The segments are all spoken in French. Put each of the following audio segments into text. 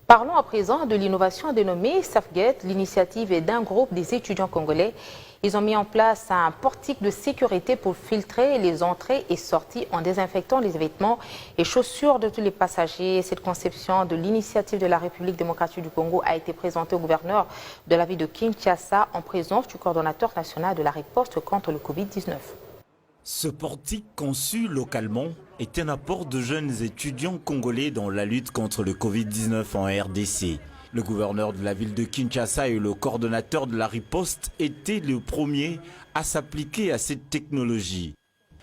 Parlons à présent de l'innovation dénommée SafeGate. L'initiative est d'un groupe des étudiants congolais. Ils ont mis en place un portique de sécurité pour filtrer les entrées et sorties en désinfectant les vêtements et chaussures de tous les passagers. Cette conception de l'initiative de la République démocratique du Congo a été présentée au gouverneur de la ville de Kinshasa en présence du coordonnateur national de la riposte contre le Covid-19. Ce portique conçu localement est un apport de jeunes étudiants congolais dans la lutte contre le Covid-19 en RDC. Le gouverneur de la ville de Kinshasa et le coordonnateur de la riposte étaient les premiers à s'appliquer à cette technologie.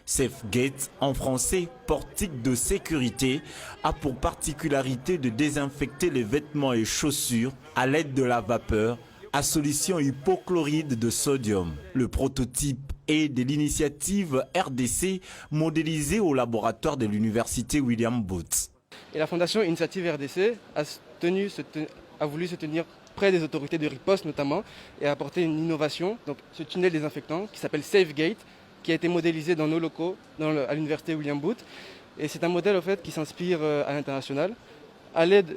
SafeGate, en français, portique de sécurité, a pour particularité de désinfecter les vêtements et chaussures à l'aide de la vapeur à solution hypochlorite de sodium. Le prototype est de l'initiative RDC modélisée au laboratoire de l'université William Booth. Et la fondation Initiative RDC a voulu se tenir près des autorités de riposte notamment et apporter une innovation, donc ce tunnel désinfectant qui s'appelle SafeGate, qui a été modélisé dans nos locaux à l'université William Booth. Et c'est un modèle en fait, qui s'inspire à l'international à l'aide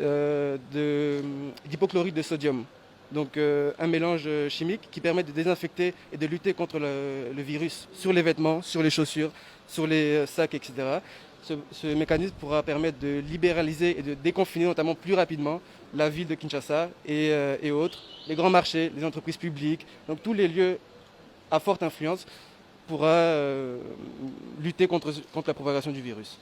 d'hypochlorite de sodium. Donc un mélange chimique qui permet de désinfecter et de lutter contre le virus sur les vêtements, sur les chaussures, sur les sacs, etc. Ce mécanisme pourra permettre de libéraliser et de déconfiner notamment plus rapidement la ville de Kinshasa et autres, les grands marchés, les entreprises publiques, donc tous les lieux à forte influence pourra lutter contre la propagation du virus.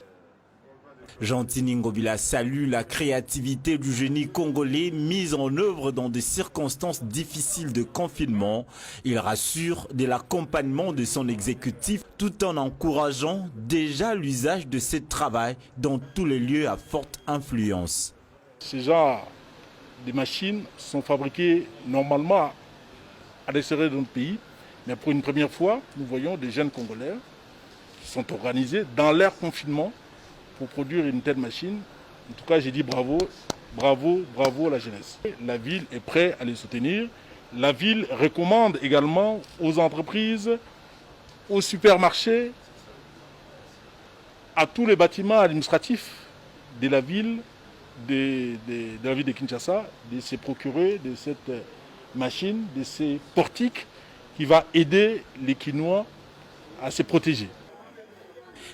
Gentini Ngobila salue la créativité du génie congolais mise en œuvre dans des circonstances difficiles de confinement. Il rassure de l'accompagnement de son exécutif tout en encourageant déjà l'usage de ce travail dans tous les lieux à forte influence. Ces genre de machines sont fabriquées normalement à l'extérieur de notre pays, mais pour une première fois, nous voyons des jeunes Congolais qui sont organisés dans leur confinement pour produire une telle machine. En tout cas, j'ai dit bravo, bravo, bravo à la jeunesse. La ville est prête à les soutenir. La ville recommande également aux entreprises, aux supermarchés, à tous les bâtiments administratifs de la ville de Kinshasa, de se procurer de cette machine, de ces portiques qui va aider les Kinois à se protéger.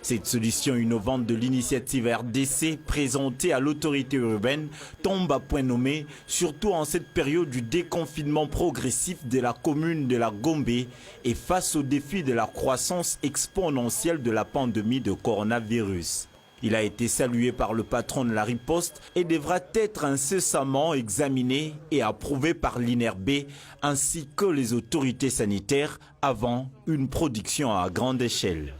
Cette solution innovante de l'initiative RDC présentée à l'autorité urbaine tombe à point nommé, surtout en cette période du déconfinement progressif de la commune de la Gombe et face au défi de la croissance exponentielle de la pandémie de coronavirus. Il a été salué par le patron de la riposte et devra être incessamment examiné et approuvé par l'INRB ainsi que les autorités sanitaires avant une production à grande échelle.